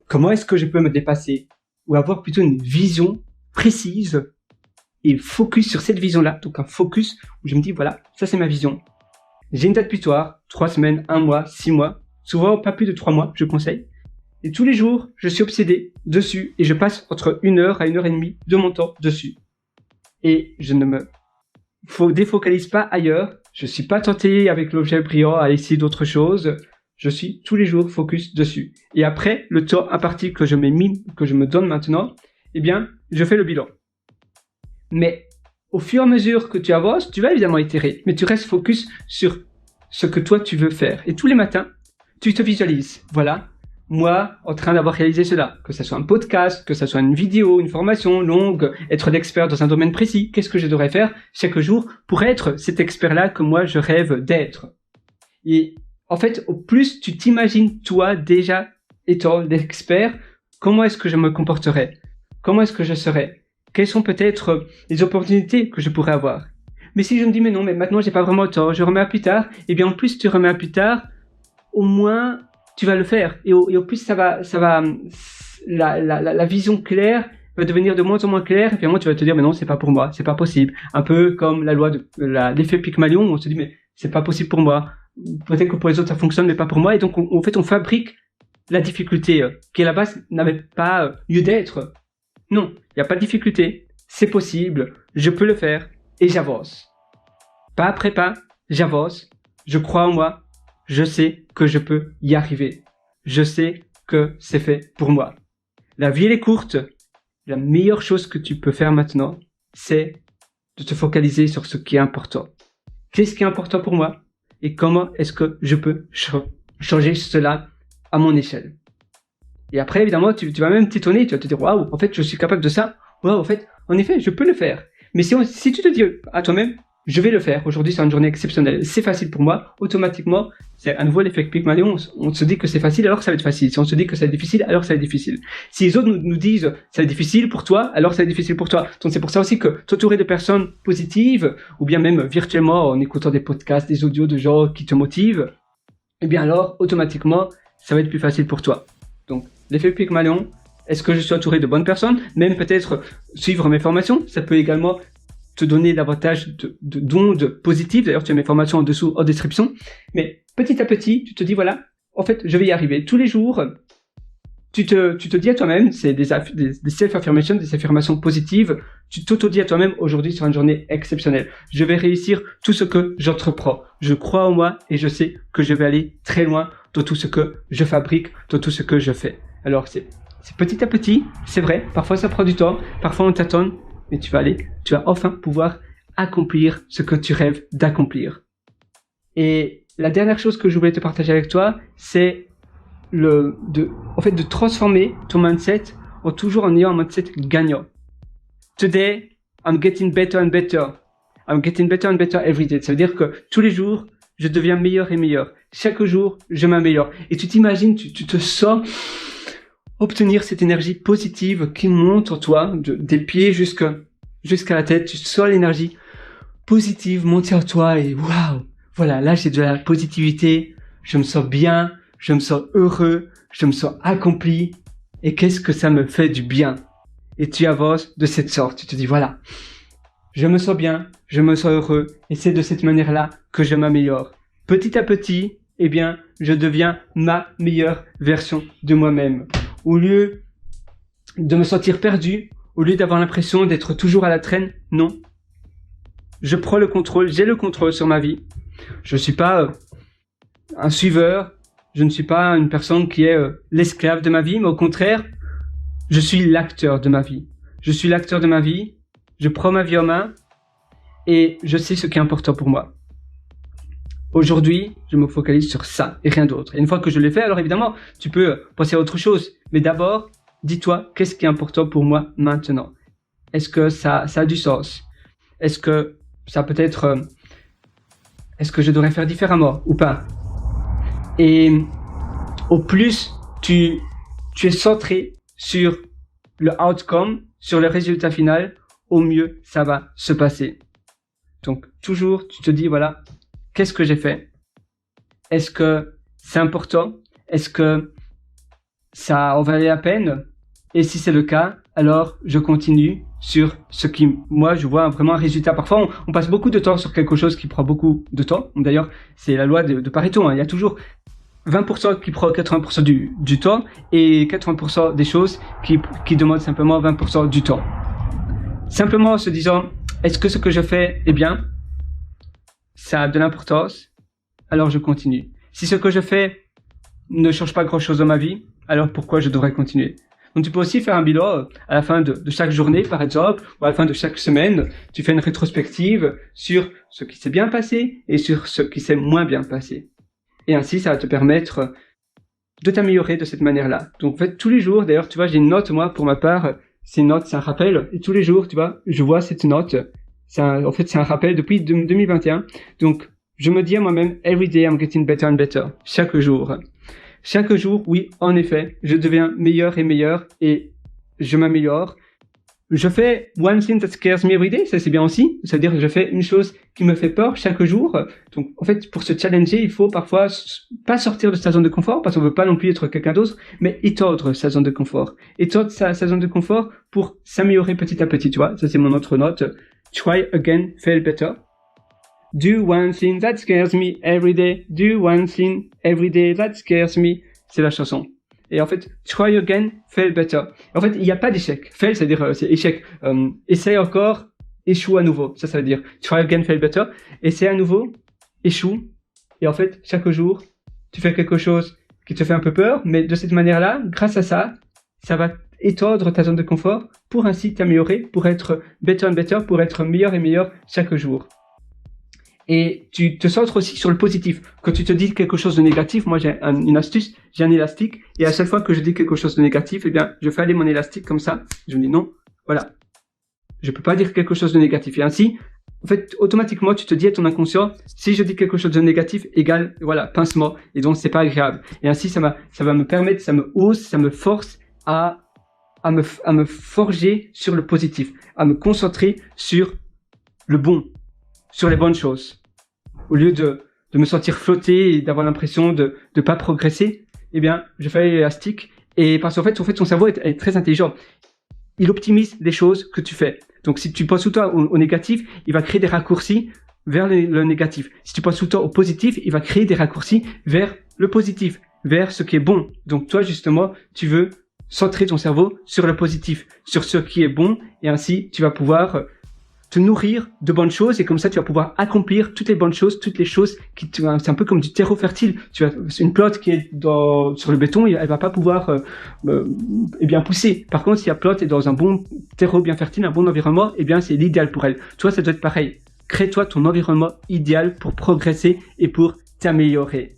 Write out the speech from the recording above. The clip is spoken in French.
comment est-ce que je peux me dépasser ou avoir plutôt une vision précise et focus sur cette vision-là. Donc un focus où je me dis, voilà, ça c'est ma vision. J'ai une date butoir, 3 semaines, 1 mois, 6 mois, souvent pas plus de 3 mois, je conseille. Et tous les jours, je suis obsédé dessus et je passe entre 1 heure à 1 heure et demie de mon temps dessus. Et je ne me défocalise pas ailleurs. Je suis pas tenté avec l'objet brillant à essayer d'autres choses. Je suis tous les jours focus dessus. Et après, le temps imparti que je me donne maintenant, eh bien, je fais le bilan. Mais au fur et à mesure que tu avances, tu vas évidemment itérer, mais tu restes focus sur ce que toi tu veux faire. Et tous les matins, tu te visualises. Voilà, moi, en train d'avoir réalisé cela. Que ce soit un podcast, que ce soit une vidéo, une formation longue, être l'expert dans un domaine précis. Qu'est-ce que je devrais faire chaque jour pour être cet expert-là que moi je rêve d'être? Et en fait, au plus tu t'imagines toi déjà étant l'expert, comment est-ce que je me comporterais? Comment est-ce que je serais? Quelles sont peut-être les opportunités que je pourrais avoir? Mais si je me dis, mais non, mais maintenant j'ai pas vraiment le temps, je remets à plus tard, et bien en plus tu remets à plus tard, au moins tu vas le faire. Et au plus la vision claire va devenir de moins en moins claire, et puis à un moment tu vas te dire, mais non, c'est pas pour moi, c'est pas possible. Un peu comme la loi de l'effet Pygmalion, où on se dit, mais c'est pas possible pour moi. Peut-être que pour les autres ça fonctionne, mais pas pour moi. Et donc en fait on fabrique la difficulté qui à la base n'avait pas lieu d'être. Non, il n'y a pas de difficulté, c'est possible, je peux le faire, et j'avance. Pas après pas, j'avance, je crois en moi, je sais que je peux y arriver. Je sais que c'est fait pour moi. La vie elle est courte, la meilleure chose que tu peux faire maintenant, c'est de te focaliser sur ce qui est important. Qu'est-ce qui est important pour moi, et comment est-ce que je peux changer cela à mon échelle? Et après, évidemment, tu vas même t'étonner, tu vas te dire, waouh, en fait, je suis capable de ça. Waouh, en fait, en effet, je peux le faire. Mais si tu te dis à toi-même, je vais le faire, aujourd'hui, c'est une journée exceptionnelle, c'est facile pour moi, automatiquement, c'est à nouveau l'effet Pygmalion, on se dit que c'est facile, alors ça va être facile. Si on se dit que ça va être difficile, alors ça va être difficile. Si les autres nous disent, ça va être difficile pour toi, alors ça va être difficile pour toi. Donc c'est pour ça aussi que t'entourer de personnes positives, ou bien même virtuellement, en écoutant des podcasts, des audios de gens qui te motivent, eh bien alors, automatiquement, ça va être plus facile pour toi. Donc, l'effet Pygmalion, est-ce que je suis entouré de bonnes personnes? Même peut-être suivre mes formations, ça peut également te donner davantage d'ondes positives. D'ailleurs, tu as mes formations en dessous, en description. Mais petit à petit, tu te dis, voilà, en fait, je vais y arriver. Tous les jours, tu te dis à toi-même, c'est des self-affirmations, des affirmations positives. Tu t'auto-dis à toi-même, aujourd'hui sera une journée exceptionnelle. Je vais réussir tout ce que j'entreprends. Je crois en moi et je sais que je vais aller très loin dans tout ce que je fabrique, dans tout ce que je fais. Alors, c'est petit à petit, c'est vrai. Parfois, ça prend du temps. Parfois, on tâtonne. Mais tu vas enfin pouvoir accomplir ce que tu rêves d'accomplir. Et la dernière chose que je voulais te partager avec toi, c'est de transformer ton mindset toujours en ayant un mindset gagnant. Today, I'm getting better and better. I'm getting better and better every day. Ça veut dire que tous les jours, je deviens meilleur et meilleur. Chaque jour, je m'améliore. Et tu t'imagines, tu te sens obtenir cette énergie positive qui monte en toi, des pieds jusqu'à la tête. Tu sens l'énergie positive monter en toi et waouh, voilà, là j'ai de la positivité, je me sens bien, je me sens heureux, je me sens accompli et qu'est-ce que ça me fait du bien. Et tu avances de cette sorte, tu te dis voilà, je me sens bien, je me sens heureux et c'est de cette manière-là que je m'améliore. Petit à petit, eh bien, je deviens ma meilleure version de moi-même. Au lieu de me sentir perdu, au lieu d'avoir l'impression d'être toujours à la traîne, non. Je prends le contrôle, j'ai le contrôle sur ma vie. Je ne suis pas un suiveur, je ne suis pas une personne qui est l'esclave de ma vie, mais au contraire, je suis l'acteur de ma vie. Je suis l'acteur de ma vie, je prends ma vie en main et je sais ce qui est important pour moi. Aujourd'hui, je me focalise sur ça et rien d'autre. Et une fois que je l'ai fait, alors évidemment, tu peux penser à autre chose. Mais d'abord, dis-toi, qu'est-ce qui est important pour moi maintenant? Est-ce que ça a du sens? Est-ce que ça peut être... est-ce que je devrais faire différemment ou pas? Et au plus tu es centré sur le outcome, sur le résultat final, au mieux ça va se passer. Donc toujours, tu te dis, voilà, qu'est-ce que j'ai fait? Est-ce que c'est important? Est-ce que ça en valait la peine? Et si c'est le cas, alors je continue sur ce qui, moi, je vois vraiment un résultat. Parfois, on passe beaucoup de temps sur quelque chose qui prend beaucoup de temps. D'ailleurs, c'est la loi de Pareto, hein. Il y a toujours 20% qui prend 80% du temps et 80% des choses qui demandent simplement 20% du temps. Simplement en se disant, est-ce que ce que je fais est bien? Ça a de l'importance, alors je continue. Si ce que je fais ne change pas grand-chose dans ma vie, alors pourquoi je devrais continuer? Donc tu peux aussi faire un bilan à la fin de chaque journée, par exemple, ou à la fin de chaque semaine. Tu fais une rétrospective sur ce qui s'est bien passé et sur ce qui s'est moins bien passé. Et ainsi, ça va te permettre de t'améliorer de cette manière-là. Donc en fait, tous les jours, d'ailleurs, tu vois, j'ai une note, moi, pour ma part, c'est une note, c'est un rappel. Et tous les jours, tu vois, je vois cette note. En fait, c'est un rappel depuis 2021. Donc, je me dis à moi-même, every day I'm getting better and better. Chaque jour. Chaque jour, oui, en effet, je deviens meilleur et meilleur et je m'améliore. Je fais one thing that scares me every day, ça c'est bien aussi. C'est-à-dire que je fais une chose qui me fait peur chaque jour. Donc, en fait, pour se challenger, il faut parfois pas sortir de sa zone de confort parce qu'on veut pas non plus être quelqu'un d'autre, mais étendre sa zone de confort. Étendre sa zone de confort pour s'améliorer petit à petit, tu vois. Ça c'est mon autre note. Try again, fail better. Do one thing that scares me every day. Do one thing every day that scares me. C'est la chanson. Et en fait, try again, fail better. En fait, il n'y a pas d'échec. Fail, c'est-à-dire, c'est échec. Essaye encore, échoue à nouveau. Ça veut dire try again, fail better. Essaye à nouveau, échoue. Et en fait, chaque jour, tu fais quelque chose qui te fait un peu peur, mais de cette manière-là, grâce à ça, ça va étendre ta zone de confort pour ainsi t'améliorer, pour être better and better, pour être meilleur et meilleur chaque jour. Et tu te centres aussi sur le positif. Quand tu te dis quelque chose de négatif, moi j'ai une astuce, j'ai un élastique, et à chaque fois que je dis quelque chose de négatif, eh bien, je fais aller mon élastique comme ça, je me dis non, voilà, je peux pas dire quelque chose de négatif. Et ainsi, en fait, automatiquement, tu te dis à ton inconscient, si je dis quelque chose de négatif, égale, voilà, pincement, et donc c'est pas agréable. Et ainsi, ça va me permettre, ça me hausse, ça me force à me forger sur le positif, à me concentrer sur le bon, sur les bonnes choses. Au lieu de me sentir flotter et d'avoir l'impression de pas progresser, eh bien, je fais l'élastique. Et parce qu'en fait, ton cerveau est très intelligent. Il optimise les choses que tu fais. Donc, si tu penses tout le temps au négatif, il va créer des raccourcis vers le négatif. Si tu penses tout le temps au positif, il va créer des raccourcis vers le positif, vers ce qui est bon. Donc, toi, justement, tu veux centrer ton cerveau sur le positif, sur ce qui est bon, et ainsi, tu vas pouvoir te nourrir de bonnes choses, et comme ça tu vas pouvoir accomplir toutes les bonnes choses, toutes les choses c'est un peu comme du terreau fertile. Une plante qui est sur le béton, elle va pas pouvoir bien pousser. Par contre, si la plante est dans un bon terreau bien fertile, un bon environnement, eh bien c'est l'idéal pour elle. Toi, ça doit être pareil. Crée-toi ton environnement idéal pour progresser et pour t'améliorer.